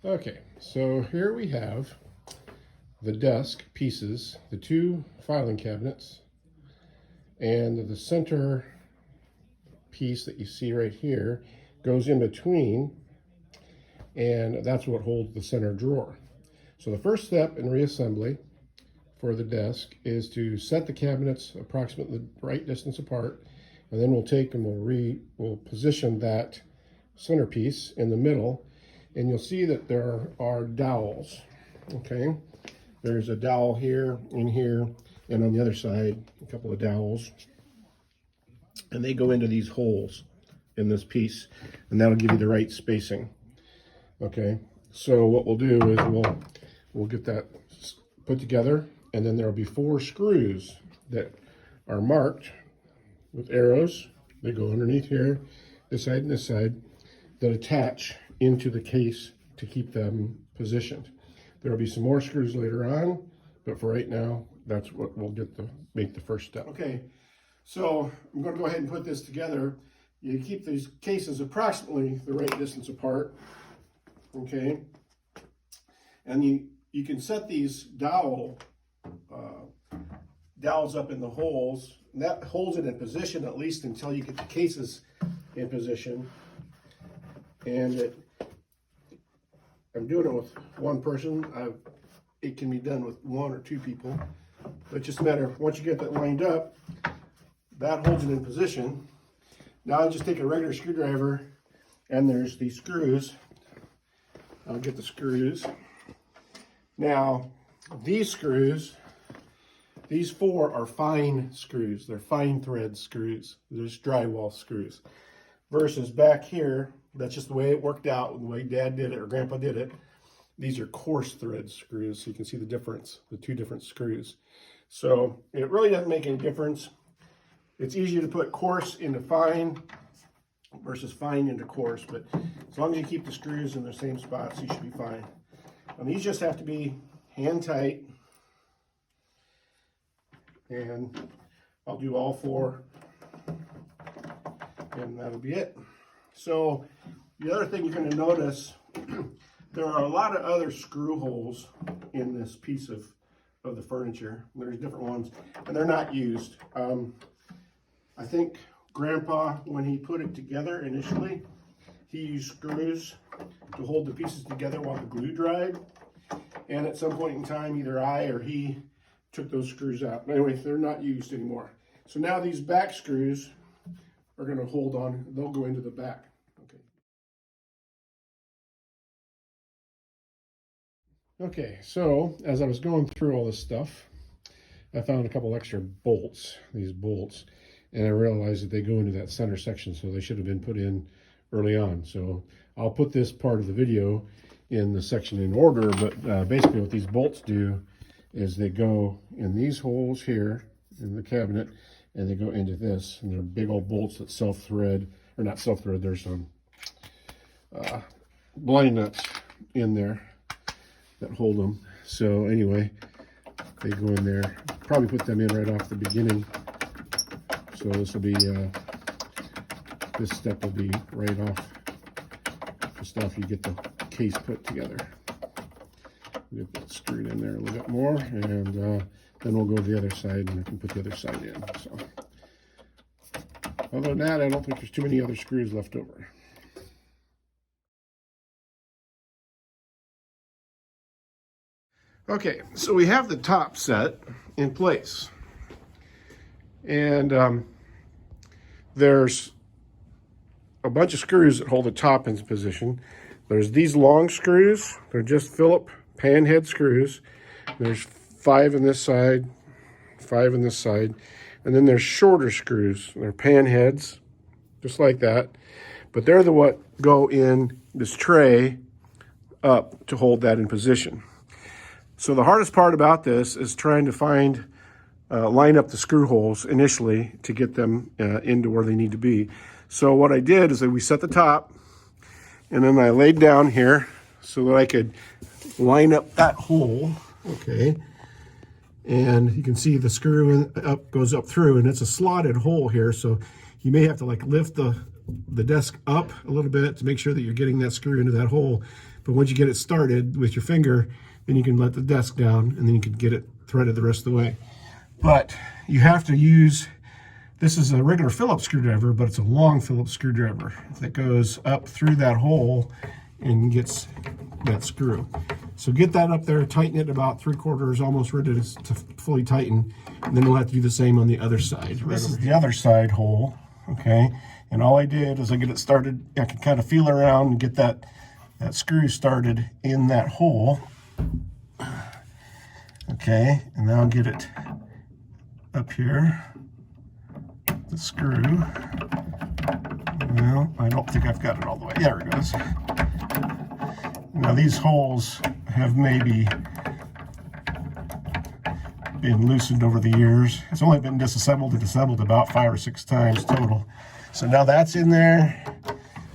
Okay, so here we have the desk pieces, the two filing cabinets, and the center piece that you see right here goes in between, and that's what holds the center drawer. So the first step in reassembly for the desk is to set the cabinets approximately the right distance apart, and then we'll take and we'll position that centerpiece in the middle, and you'll see that there are dowels. Okay, there's a dowel here, in here, and on the other side a couple of dowels, and they go into these holes in this piece, and that'll give you the right spacing. Okay, so what we'll do is we'll get that put together, and then there'll be 4 screws that are marked with arrows. They go underneath here, this side and this side, that attach into the case to keep them positioned. There will be some more screws later on, but for right now, that's what we'll make the first step. Okay, so I'm going to go ahead and put this together. You keep these cases approximately the right distance apart, okay? And you can set these dowels up in the holes, and that holds it in position at least until you get the cases in position. And I'm doing it with one person. It can be done with 1 or 2 people. But just a matter of once you get that lined up, that holds it in position. Now I just take a regular screwdriver, and there's these screws. I'll get the screws. Now these screws, these 4 are fine screws. They're fine thread screws. They're just drywall screws. Versus back here, that's just the way it worked out, the way Dad did it or Grandpa did it. These are coarse thread screws, so you can see the difference, the 2 different screws. So it really doesn't make any difference. It's easier to put coarse into fine versus fine into coarse, but as long as you keep the screws in the same spots, you should be fine. And these just have to be hand tight, and I'll do all 4, and that'll be it. So the other thing you're going to notice, there are a lot of other screw holes in this piece of the furniture. There's different ones, and they're not used. I think Grandpa, when he put it together initially, he used screws to hold the pieces together while the glue dried. And at some point in time, either I or he took those screws out. But anyway, they're not used anymore. So now these back screws are going to hold on. They'll go into the back. Okay. Okay, so as I was going through all this stuff, I found a couple extra bolts, these bolts, and I realized that they go into that center section, so they should have been put in early on. So I'll put this part of the video in the section in order, but basically what these bolts do is they go in these holes here in the cabinet, and they go into this, and they're big old bolts that self-thread, or not self-thread, there's some blind nuts in there that hold them. So anyway, they go in there. Probably put them in right off the beginning. So this will be, this step will be right off just after you get the case put together. Get that screwed in there a little bit more, and then we'll go to the other side, and I can put the other side in. So other than that, I don't think there's too many other screws left over. Okay, so we have the top set in place, and there's a bunch of screws that hold the top in position. There's these long screws. They're just Phillips pan head screws. There's 5 on this side, 5 on this side, and then there's shorter screws. They're pan heads, just like that, but they're the what go in this tray up to hold that in position. So the hardest part about this is trying to line up the screw holes initially to get them into where they need to be. So what I did is that we set the top, and then I laid down here so that I could line up that hole, okay? And you can see the screw goes up through, and it's a slotted hole here, so you may have to like lift the desk up a little bit to make sure that you're getting that screw into that hole. But once you get it started with your finger, then you can let the desk down and then you can get it threaded the rest of the way. But you have to use, this is a regular Phillips screwdriver, but it's a long Phillips screwdriver that goes up through that hole and gets that screw. So get that up there, tighten it about 3/4, almost ready to fully tighten, and then we'll have to do the same on the other side. This is the other side hole, okay? And all I did is I get it started, I can kind of feel around and get that screw started in that hole. Okay, and now I'll get it up here, the screw. Well, I don't think I've got it all the way. There it goes. Now these holes have maybe been loosened over the years. It's only been disassembled and assembled about 5 or 6 times total. So now that's in there,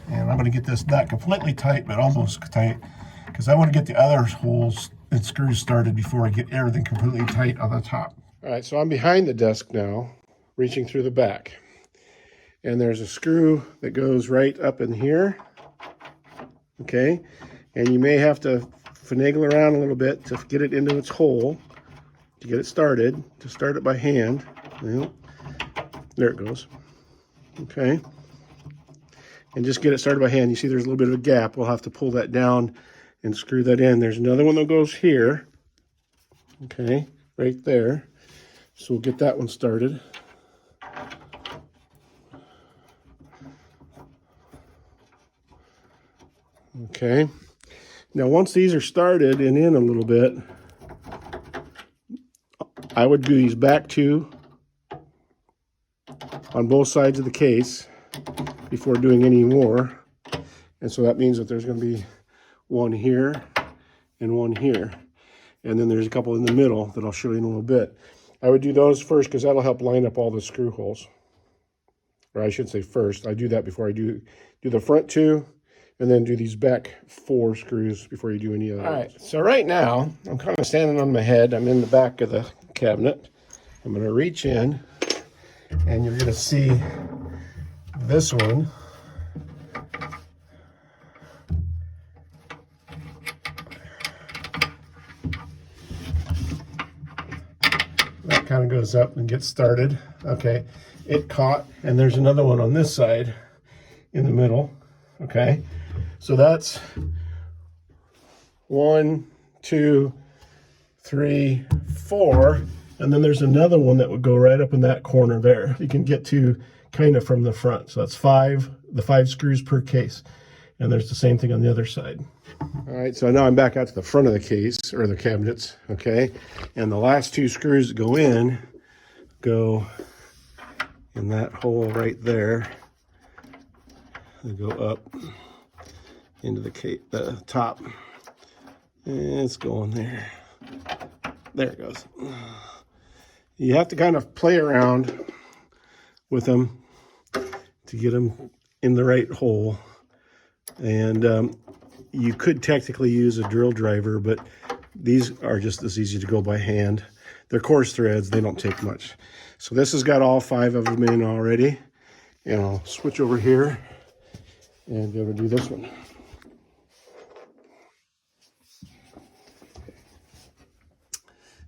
and I'm going to get this not completely tight, but almost tight, because I want to get the other holes and screws started before I get everything completely tight on the top. All right, so I'm behind the desk now, reaching through the back. And there's a screw that goes right up in here, okay? And you may have to finagle around a little bit to get it into its hole, to get it started, to start it by hand. Well, there it goes, okay? And just get it started by hand. You see there's a little bit of a gap. We'll have to pull that down and screw that in. There's another one that goes here, okay, right there. So we'll get that one started. Okay, now once these are started and in a little bit, I would do these back two on both sides of the case before doing any more. And so that means that there's going to be one here and one here. And then there's a couple in the middle that I'll show you in a little bit. I would do those first because that'll help line up all the screw holes. Or I should say first. I do that before I do the front two, and then do these back 4 screws before you do any other. All right, so right now, I'm kind of standing on my head. I'm in the back of the cabinet. I'm going to reach in, and you're going to see this one. That kind of goes up and gets started. Okay, it caught, and there's another one on this side in the middle. Okay, so that's 1, 2, 3, 4, and then there's another one that would go right up in that corner there. You can get to kind of from the front. So that's 5, the 5 screws per case. And there's the same thing on the other side. All right, so now I'm back out to the front of the case, or the cabinets, okay? And the last 2 screws that go in go in that hole right there. They go up into the top. And it's going there. There it goes. You have to kind of play around with them to get them in the right hole. And you could technically use a drill driver, but these are just as easy to go by hand. They're coarse threads, they don't take much. So this has got all 5 of them in already. And I'll switch over here and be able to do this one.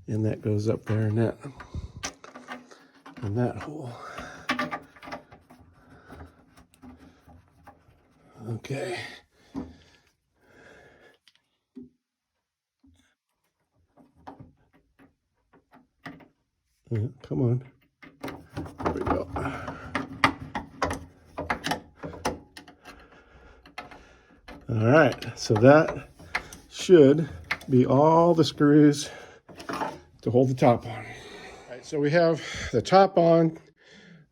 And that goes up there in that hole. Okay. Come on. There we go. All right, so that should be all the screws to hold the top on. All right, so we have the top on,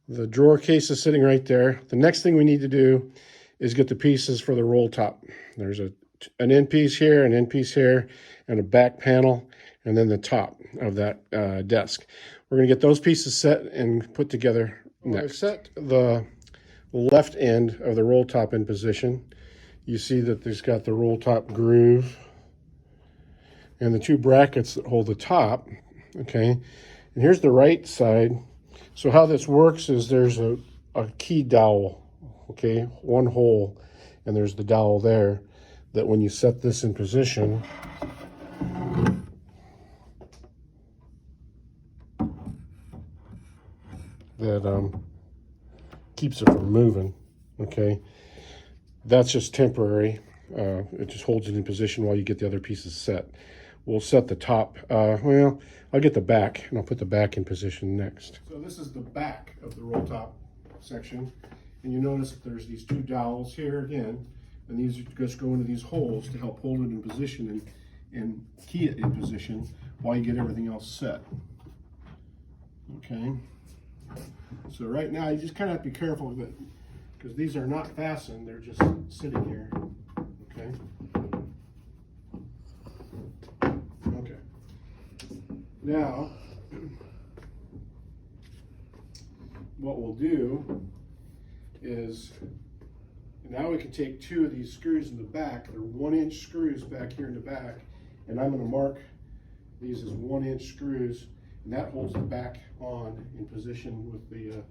the drawer case is sitting right there. The next thing we need to do is get the pieces for the roll top. There's an end piece here, an end piece here, and a back panel, and then the top of that desk. We're gonna get those pieces set and put together next. I've set the left end of the roll top in position. You see that there's got the roll top groove and the 2 brackets that hold the top, okay? And here's the right side. So how this works is there's a a key dowel, okay, one hole, and there's the dowel there, that when you set this in position, that keeps it from moving, okay? That's just temporary. It just holds it in position while you get the other pieces set. We'll set the top, well, I'll get the back, and I'll put the back in position next. So this is the back of the roll top section, and you notice that there's these two dowels here again, and these just go into these holes to help hold it in position and key it in position while you get everything else set. Okay, so right now you just kind of have to be careful of it, because these are not fastened, they're just sitting here. Okay. Okay. Now, what we'll do is, now we can take two of these screws in the back. They're 1-inch screws back here in the back, and I'm going to mark these as 1-inch screws, and that holds the back on in position with the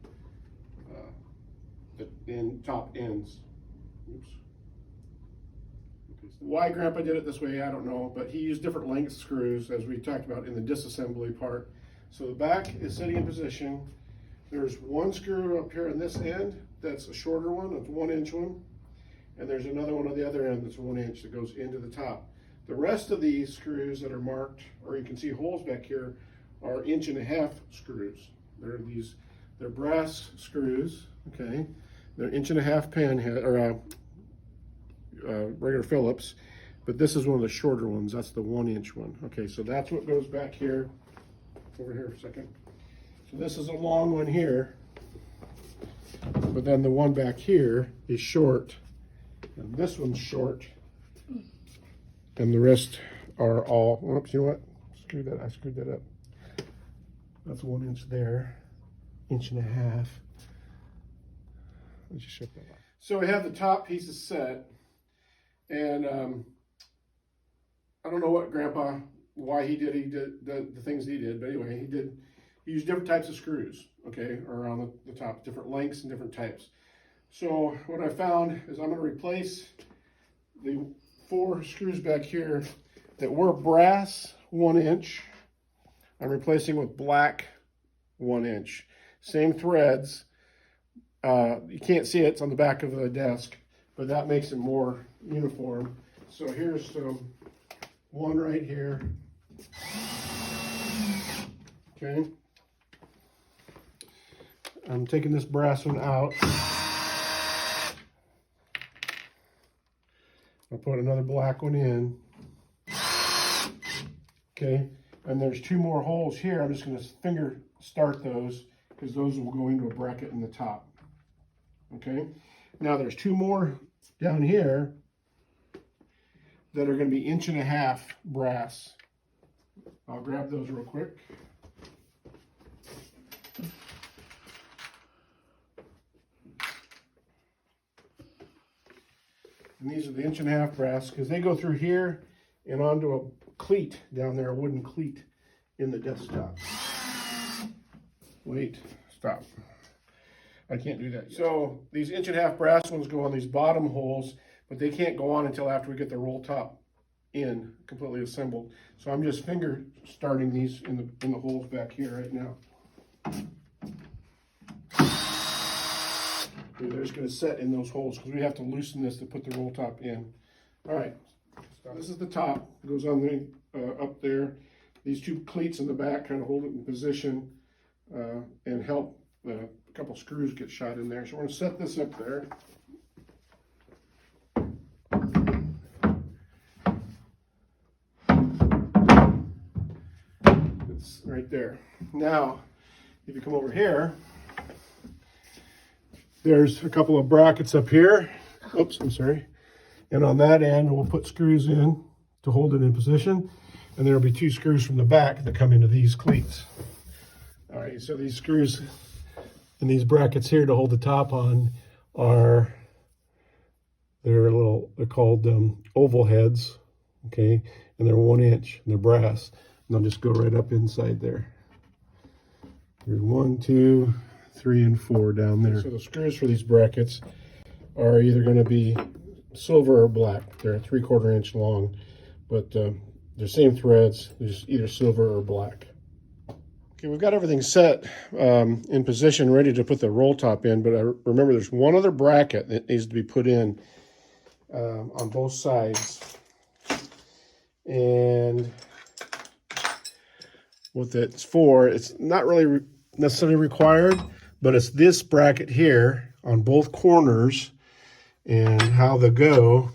top ends. Oops. Why Grandpa did it this way, I don't know, but he used different length screws, as we talked about in the disassembly part. So the back is sitting in position. There's one screw up here on this end that's a shorter one, it's a 1-inch one, and there's another one on the other end that's 1 inch that goes into the top. The rest of these screws that are marked, or you can see holes back here, are 1.5 inch screws. They're brass screws, okay? They're 1.5 inch panhead, or regular Phillips, but this is one of the shorter ones. That's the 1-inch one. Okay, so that's what goes back here. Over here for a second. So this is a long one here, but then the one back here is short, and this one's short, and the rest are all, oops, you know what? I screwed that up. That's 1 inch there, 1.5 inches. Let's just shift that up. So we have the top pieces set, and I don't know what Grandpa, why he did the things he did, but anyway, he used different types of screws, okay, around the top, different lengths and different types. So what I found is I'm going to replace the 4 screws back here that were brass 1 inch. I'm replacing with black 1 inch. Same threads. You can't see it, it's on the back of the desk, but that makes it more uniform. So here's one right here. Okay. I'm taking this brass one out. I'll put another black one in. Okay, and there's 2 more holes here. I'm just going to finger start those, because those will go into a bracket in the top. Okay, now there's 2 more down here that are going to be 1.5 inch brass. I'll grab those real quick. And these are the 1.5 inch brass, because they go through here and onto a cleat down there, a wooden cleat in the desktop. Wait, stop. I can't do that yet. So these 1.5 inch brass ones go on these bottom holes, but they can't go on until after we get the roll top in, completely assembled. So I'm just finger starting these in the holes back here right now. They're just going to set in those holes, because we have to loosen this to put the roll top in. All right, this is the top. It goes on the up there. These 2 cleats in the back kind of hold it in position and help a couple screws get shot in there. So we're going to set this up there. It's right there. Now, if you come over here, there's a couple of brackets up here. Oops, I'm sorry. And on that end, we'll put screws in to hold it in position. And there'll be 2 screws from the back that come into these cleats. All right, so these screws and these brackets here to hold the top on are, they're called oval heads, okay? And they're 1 inch, and they're brass. And they'll just go right up inside there. There's 1, 2, 3 and 4 down there. So the screws for these brackets are either going to be silver or black. They're 3/4 inch long, but they're same threads, just either silver or black. Okay, we've got everything set in position, ready to put the roll top in, but remember there's one other bracket that needs to be put in on both sides. And what that's for, it's not really necessarily required, but it's this bracket here on both corners. And how they go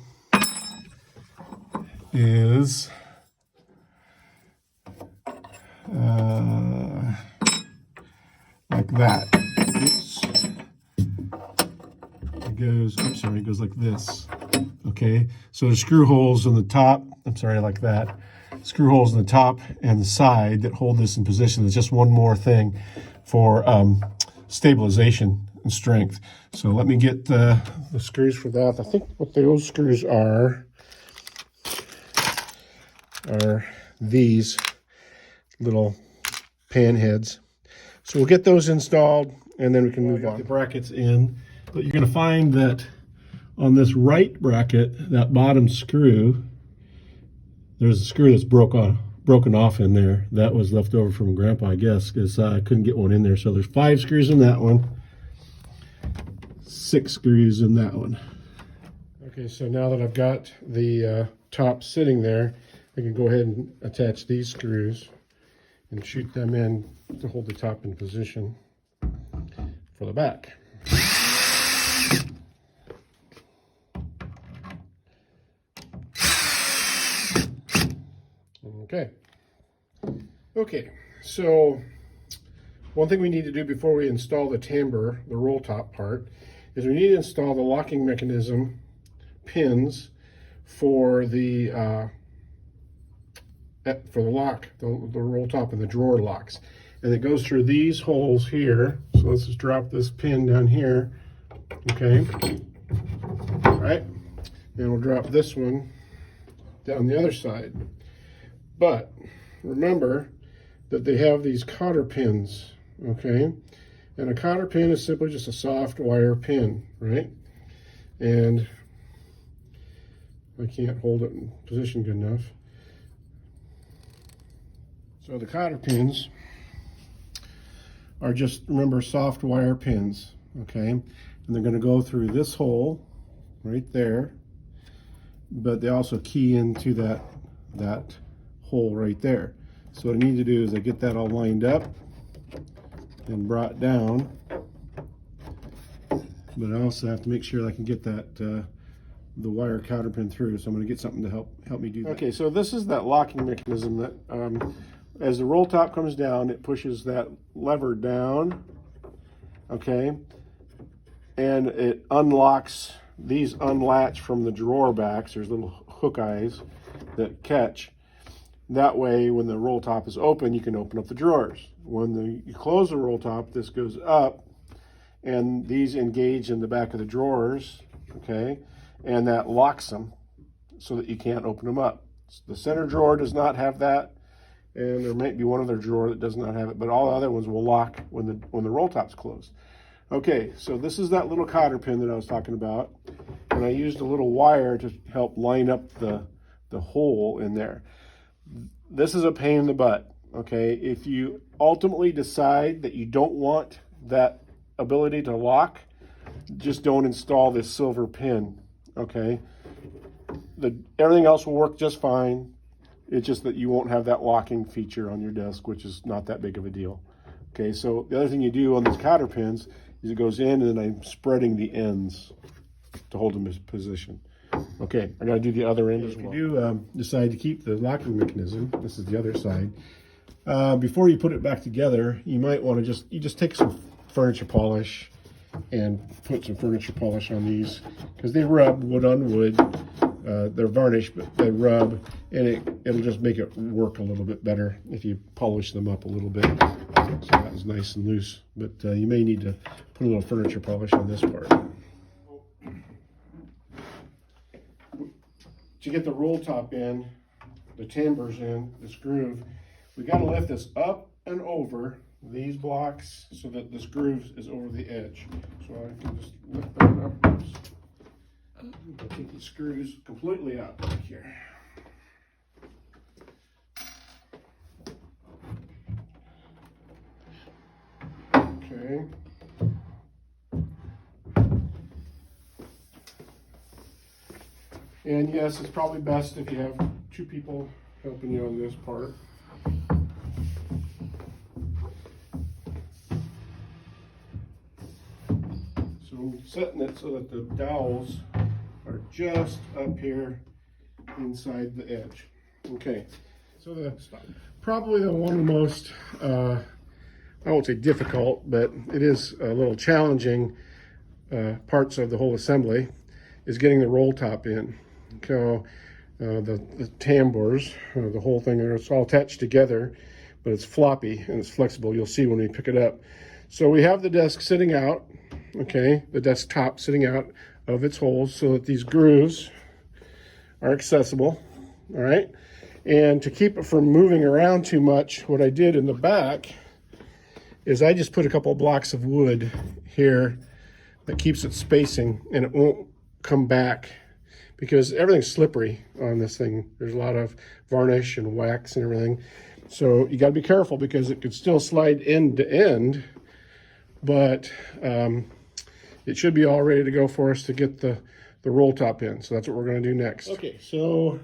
is like that. Oops. It goes, I'm sorry, it goes like this. Okay, so there's screw holes in the top, I'm sorry, like that. Screw holes in the top and the side that hold this in position. It's just one more thing for stabilization and strength. So let me get the screws for that. I think what those screws are these little pan heads. So we'll get those installed and then we can move on. The brackets in, but you're going to find that on this right bracket, that bottom screw, there's a screw that's broken off in there. That was left over from Grandpa, I guess, because I couldn't get one in there. So there's 5 screws in that one, 6 screws in that one. Okay, so now that I've got the top sitting there, I can go ahead and attach these screws and shoot them in to hold the top in position for the back. Okay, so one thing we need to do before we install the tambour, the roll top part, is we need to install the locking mechanism pins for the lock, the roll top and the drawer locks. And it goes through these holes here. So let's just drop this pin down here. Okay. All right. And we'll drop this one down the other side. But remember that they have these cotter pins, okay? And a cotter pin is simply just a soft wire pin, right? And I can't hold it in position good enough. So the cotter pins are just, remember, soft wire pins, okay? And they're going to go through this hole right there, but they also key into that hole right there. So what I need to do is I get that all lined up and brought down, but I also have to make sure I can get that the wire cotter pin through. So I'm going to get something to help me do that. Okay, so this is that locking mechanism that as the roll top comes down, it pushes that lever down, okay, and it unlocks, these unlatch from the drawer backs. There's little hook eyes that catch. That way, when the roll top is open, you can open up the drawers. When you close the roll top, this goes up, and these engage in the back of the drawers, okay? And that locks them so that you can't open them up. The center drawer does not have that, and there might be one other drawer that does not have it, but all the other ones will lock when the roll top's closed. Okay, so this is that little cotter pin that I was talking about, and I used a little wire to help line up the hole in there. This is a pain in the butt, okay? If you ultimately decide that you don't want that ability to lock, just don't install this silver pin, okay? Everything else will work just fine. It's just that you won't have that locking feature on your desk, which is not that big of a deal. Okay, so the other thing you do on these cotter pins is it goes in and then I'm spreading the ends to hold them in position. Okay, I got to do the other end as well. If you do decide to keep the locking mechanism, this is the other side, before you put it back together, you might want to just take some furniture polish and put some furniture polish on these, because they rub wood on wood. They're varnished, but they rub, and it'll just make it work a little bit better if you polish them up a little bit. So that was nice and loose, but you may need to put a little furniture polish on this part. To get the roll top in, the timbers in, this groove, we got to lift this up and over these blocks so that this groove is over the edge. So I can just lift that up. I'll take the screws completely out back here. Okay. And yes, it's probably best if you have two people helping you on this part. So I'm setting it so that the dowels are just up here inside the edge. Okay, so probably one of the most, I won't say difficult, but it is a little challenging parts of the whole assembly is getting the roll top in. So the tambours, the whole thing there, it's all attached together, but it's floppy and it's flexible. You'll see when we pick it up. So we have the desk sitting out, okay, the desk top sitting out of its holes so that these grooves are accessible, all right? And to keep it from moving around too much, what I did in the back is I just put a couple of blocks of wood here that keeps it spacing and it won't come back because everything's slippery on this thing. There's a lot of varnish and wax and everything. So you got to be careful because it could still slide end to end, but it should be all ready to go for us to get the roll top in. So that's what we're going to do next. Okay, so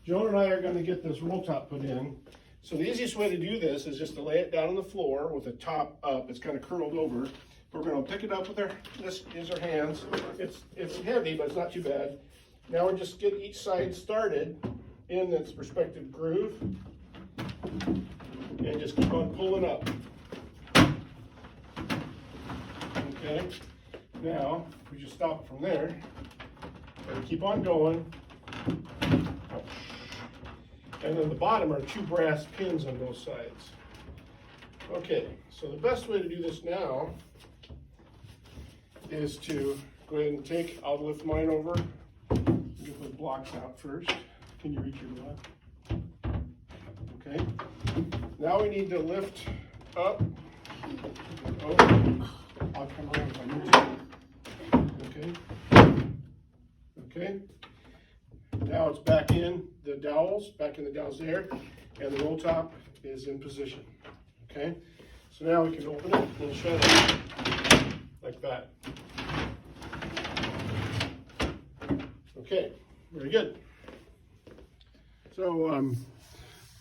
Joan and I are going to get this roll top put in. So the easiest way to do this is just to lay it down on the floor with the top up. It's kind of curled over. We're going to pick it up with this is our hands. It's heavy, but it's not too bad. Now we're just get each side started in its respective groove and just keep on pulling up. Okay. Now we just stop it from there and keep on going. And then the bottom are two brass pins on both sides. Okay, so the best way to do this now is to go ahead and I'll lift mine over, get the blocks out first. Can you reach your block? Okay. Now we need to lift up. Oh, I'll come around if I need to. Okay. Okay. Now it's back in the dowels there, and the roll top is in position. Okay. So now we can open it and shut it like that. Okay, very good. So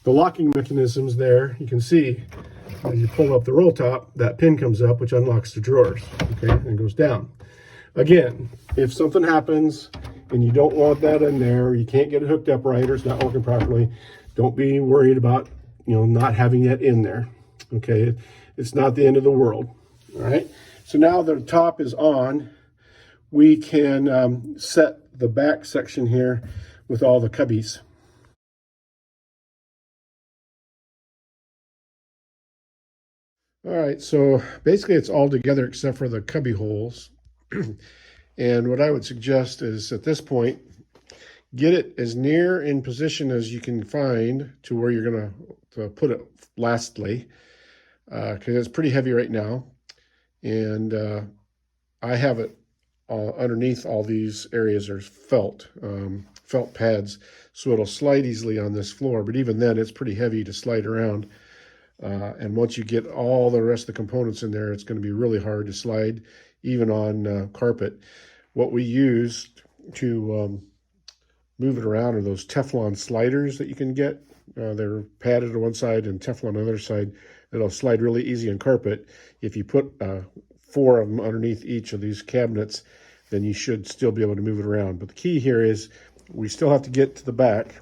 the locking mechanisms there, you can see as you pull up the roll top, that pin comes up, which unlocks the drawers, okay, and goes down. Again, if something happens and you don't want that in there, or you can't get it hooked up right, or it's not working properly, don't be worried about, not having that in there, okay? It's not the end of the world, all right? So now the top is on, we can set the back section here with all the cubbies. All right, so basically it's all together except for the cubby holes. And what I would suggest is at this point, get it as near in position as you can find to where you're going to put it lastly, because it's pretty heavy right now. And I have it underneath all these areas are felt pads, so it'll slide easily on this floor. But even then, it's pretty heavy to slide around. And once you get all the rest of the components in there, it's going to be really hard to slide, even on carpet. What we use to move it around are those Teflon sliders that you can get. They're padded on one side and Teflon on the other side. It'll slide really easy on carpet. If you put 4 of them underneath each of these cabinets, then you should still be able to move it around. But the key here is we still have to get to the back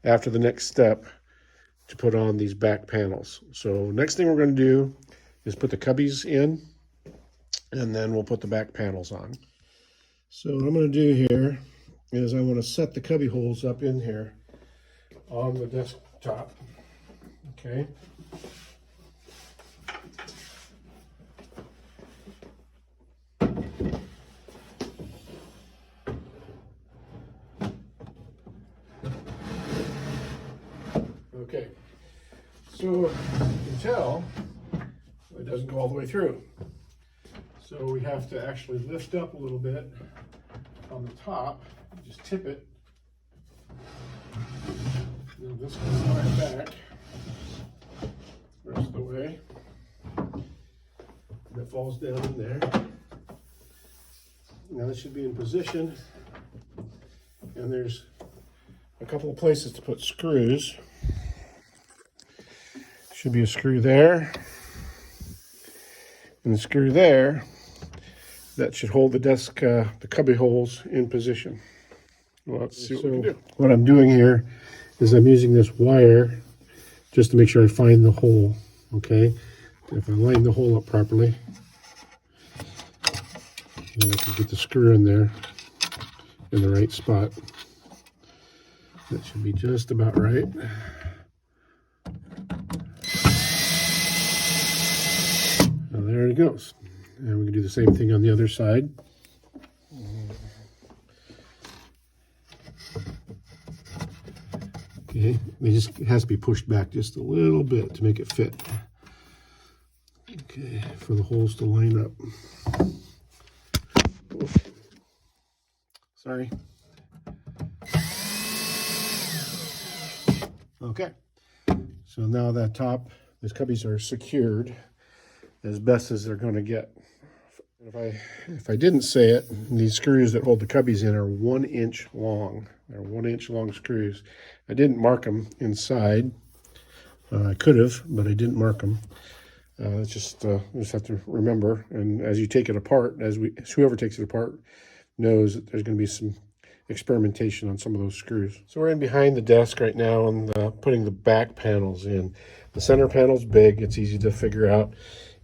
after the next step to put on these back panels. So next thing we're going to do is put the cubbies in, and then we'll put the back panels on. So what I'm going to do here is I want to set the cubby holes up in here on the desktop. Okay. Okay, so you can tell so it doesn't go all the way through. So we have to actually lift up a little bit on the top, just tip it. And this can slide back the rest of the way. And it falls down in there. Now this should be in position. And there's a couple of places to put screws. Should be a screw there. And the screw there. That should hold the desk, the cubby holes in position. Well, let's see what we can do. What I'm doing here is I'm using this wire just to make sure I find the hole, okay? If I line the hole up properly, then I can get the screw in there in the right spot. That should be just about right. Now there it goes. And we can do the same thing on the other side. Okay, it has to be pushed back just a little bit to make it fit. Okay, for the holes to line up. Oof. Sorry. Okay, so now that top, these cubbies are secured as best as they're going to get. If I didn't say it, these screws that hold the cubbies in are 1 inch long. They're 1 inch long screws. I didn't mark them inside. I could have, but I didn't mark them. It's just we just have to remember. And as you take it apart, whoever takes it apart knows that there's going to be some experimentation on some of those screws. So we're in behind the desk right now and putting the back panels in. The center panel's big. It's easy to figure out.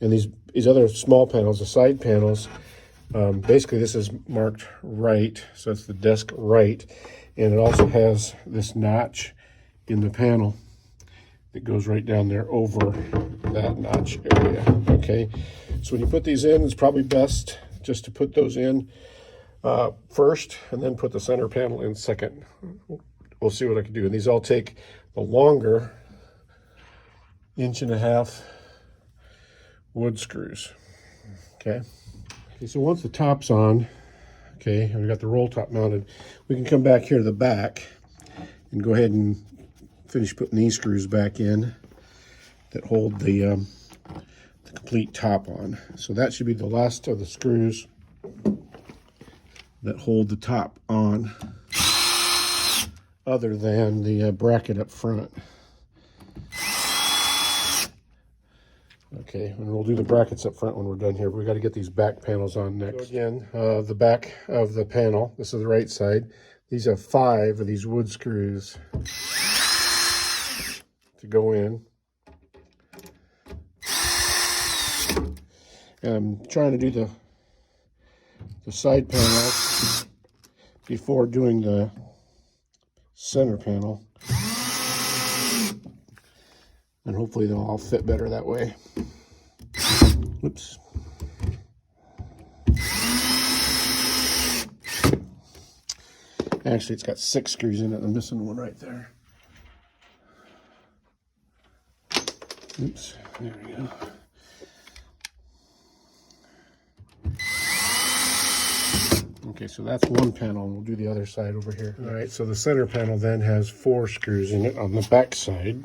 And these other small panels, the side panels, basically this is marked right, so it's the desk right, and it also has this notch in the panel that goes right down there over that notch area, okay? So when you put these in, it's probably best just to put those in first and then put the center panel in second. We'll see what I can do. And these all take the longer 1.5 inch wood screws. Okay, so once the top's on, okay, and we got the roll top mounted, we can come back here to the back and go ahead and finish putting these screws back in that hold the complete top on. So that should be the last of the screws that hold the top on, other than the bracket up front. Okay, and we'll do the brackets up front when we're done here, but we got to get these back panels on next. So again, the back of the panel, this is the right side. These have 5 of these wood screws to go in. And I'm trying to do the side panel before doing the center panel. And hopefully they'll all fit better that way. Oops. Actually, it's got 6 screws in it. I'm missing one right there. Oops. There we go. Okay, so that's one panel, and we'll do the other side over here. All right, so the center panel then has 4 screws in it on the back side.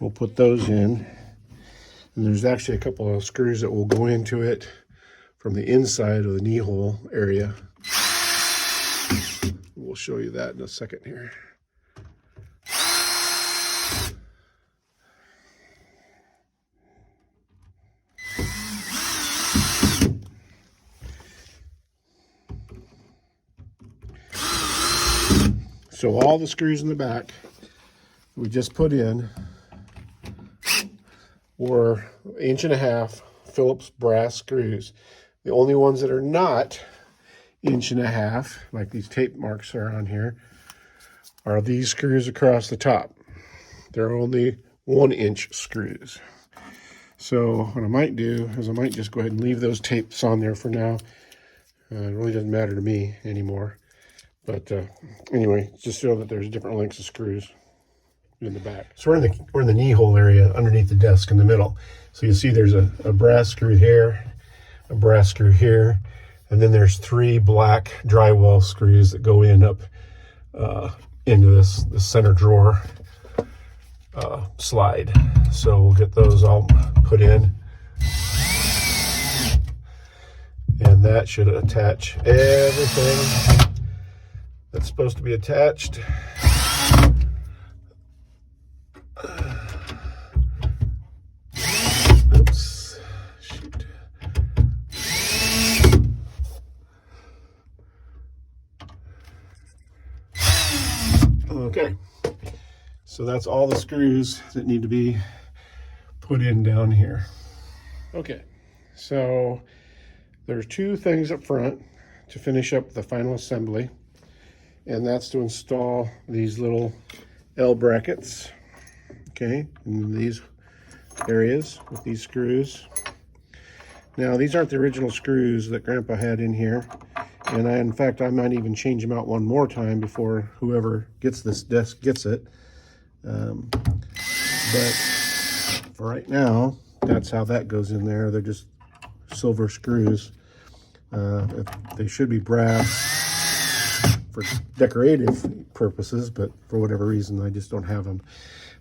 We'll put those in, and there's actually a couple of screws that will go into it from the inside of the knee hole area. We'll show you that in a second here. So all the screws in the back we just put in were 1.5 inch Phillips brass screws. The only ones that are not 1.5 inch, like these tape marks are on here, are these screws across the top. They're only 1 inch screws. So what I might do is I might just go ahead and leave those tapes on there for now. It really doesn't matter to me anymore. But anyway, just so that there's different lengths of screws in the back. So we're in the knee hole area underneath the desk in the middle. So you see there's a brass screw here, a brass screw here, and then there's 3 black drywall screws that go in up into this center drawer slide. So we'll get those all put in. And that should attach everything that's supposed to be attached. Oops, shoot. Okay, so that's all the screws that need to be put in down here. Okay, so there's 2 things up front to finish up the final assembly, and that's to install these little L brackets, okay, in these areas with these screws. Now, these aren't the original screws that Grandpa had in here, and in fact, I might even change them out one more time before whoever gets this desk gets it. But for right now, that's how that goes in there. They're just silver screws. They should be brass for decorative purposes, but for whatever reason, I just don't have them.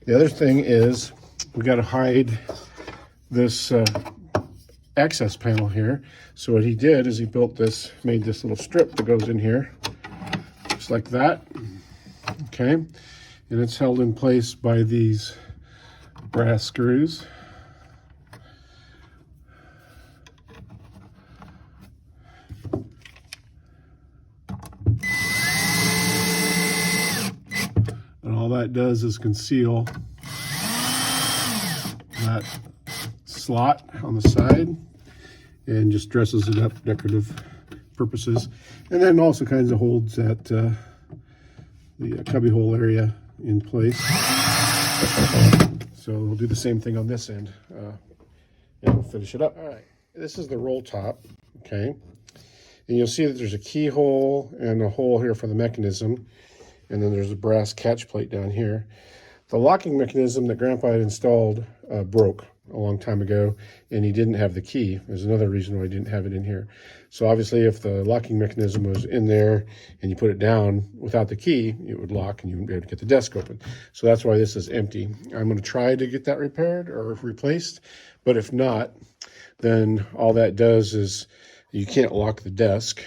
The other thing is we got to hide this access panel here. So what he did is he built this, made this little strip that goes in here, just like that. Okay, and it's held in place by these brass screws. And all that does is conceal that slot on the side and just dresses it up decorative purposes, and then also kind of holds that the cubby hole area in place. So we'll do the same thing on this end, and we'll finish it up. All right, this is the roll top, okay, and you'll see that there's a keyhole and a hole here for the mechanism, and then there's a brass catch plate down here. The locking mechanism that Grandpa had installed broke a long time ago, and he didn't have the key. There's another reason why he didn't have it in here. So obviously if the locking mechanism was in there and you put it down without the key, it would lock and you wouldn't be able to get the desk open. So that's why this is empty. I'm going to try to get that repaired or replaced, but if not, then all that does is you can't lock the desk.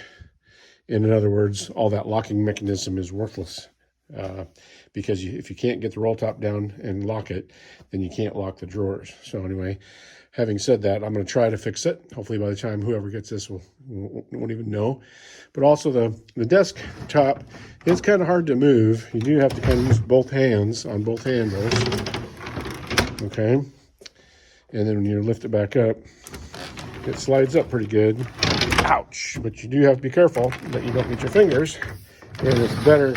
In other words, all that locking mechanism is worthless. Because if you can't get the roll top down and lock it, then you can't lock the drawers. So anyway, having said that, I'm going to try to fix it. Hopefully by the time whoever gets this won't even know. But also the desk top is kind of hard to move. You do have to kind of use both hands on both handles. Okay. And then when you lift it back up, it slides up pretty good. Ouch. But you do have to be careful that you don't get your fingers. And it's better.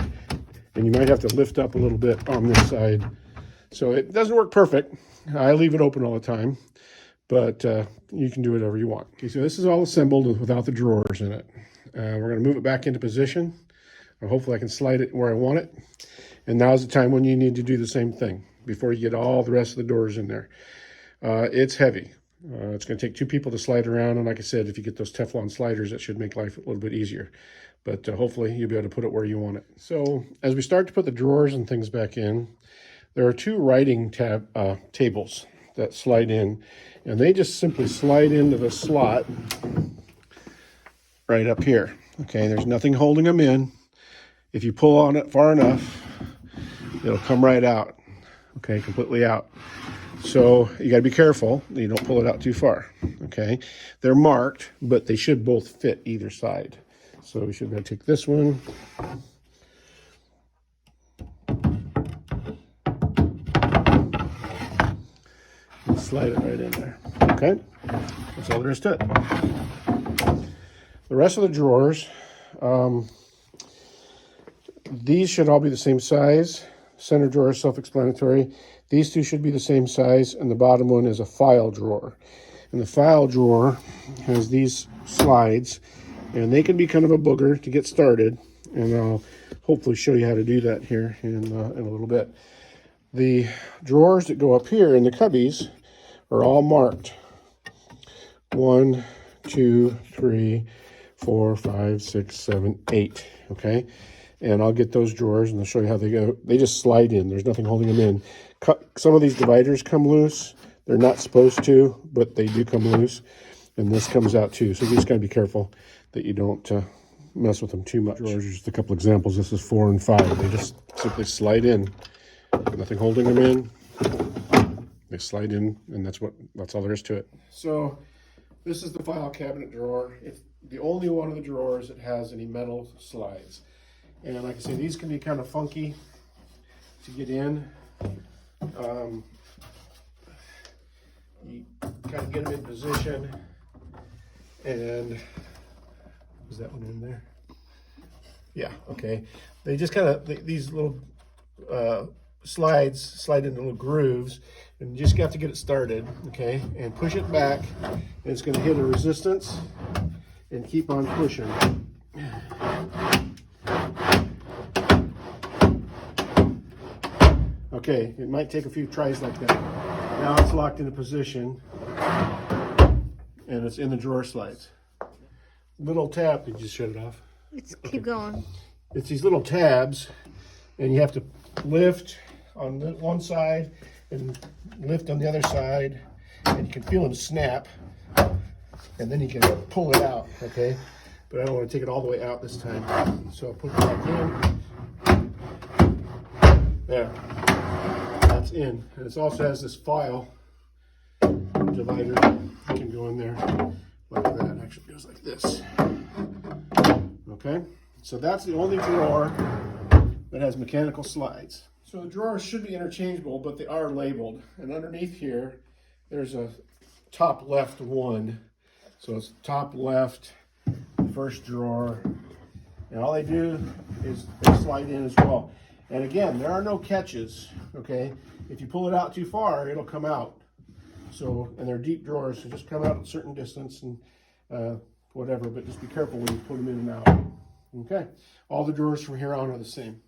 And you might have to lift up a little bit on this side. So it doesn't work perfect. I leave it open all the time, but you can do whatever you want. Okay, so this is all assembled without the drawers in it. We're going to move it back into position. Hopefully I can slide it where I want it. And now's the time when you need to do the same thing before you get all the rest of the doors in there. It's heavy. It's going to take 2 people to slide around. And like I said, if you get those Teflon sliders, that should make life a little bit easier. But hopefully you'll be able to put it where you want it. So as we start to put the drawers and things back in, there are 2 writing tables that slide in, and they just simply slide into the slot right up here. Okay, there's nothing holding them in. If you pull on it far enough, it'll come right out. Okay, completely out. So you got to be careful that you don't pull it out too far. Okay, they're marked, but they should both fit either side. So we should be able to take this one. And slide it right in there. Okay? That's all there is to it. The rest of the drawers, these should all be the same size. Center drawer is self-explanatory. These 2 should be the same size, and the bottom one is a file drawer. And the file drawer has these slides, and they can be kind of a booger to get started. and I'll hopefully show you how to do that here in a little bit. The drawers that go up here in the cubbies are all marked. 1, 2, 3, 4, 5, 6, 7, 8. Okay, and I'll get those drawers and I'll show you how they go. They just slide in. There's nothing holding them in. Some of these dividers come loose. They're not supposed to, but they do come loose. And this comes out too. So you just got to be careful that you don't mess with them too much. Drawers, just a couple examples. This is 4 and 5. They just simply slide in. Nothing holding them in. They slide in, and that's all there is to it. So this is the file cabinet drawer. It's the only one of the drawers that has any metal slides. And like I say, these can be kind of funky to get in. You kind of get them in position, and is that one in there? Yeah, okay. They just kind of, these little slides slide into little grooves, and you just got to get it started, okay? And push it back, and it's going to hit a resistance, and keep on pushing. Okay, it might take a few tries like that. Now it's locked into position, and it's in the drawer slides. Little tab, did you shut it off? Keep going. It's these little tabs, and you have to lift on one side and lift on the other side, and you can feel them snap, and then you can pull it out, okay? But I don't want to take it all the way out this time, so I'll put it back in. There. That's in, and it also has this file divider. You can go in there like that. It actually goes like this. Okay, so that's the only drawer that has mechanical slides. So the drawers should be interchangeable, but they are labeled. And underneath here, there's a top left one. So it's top left, first drawer, and all they do is they slide in as well. And again, there are no catches, okay? If you pull it out too far, it'll come out. So, and they're deep drawers, so just come out at a certain distance and whatever, but just be careful when you put them in and out. Okay, all the drawers from here on are the same.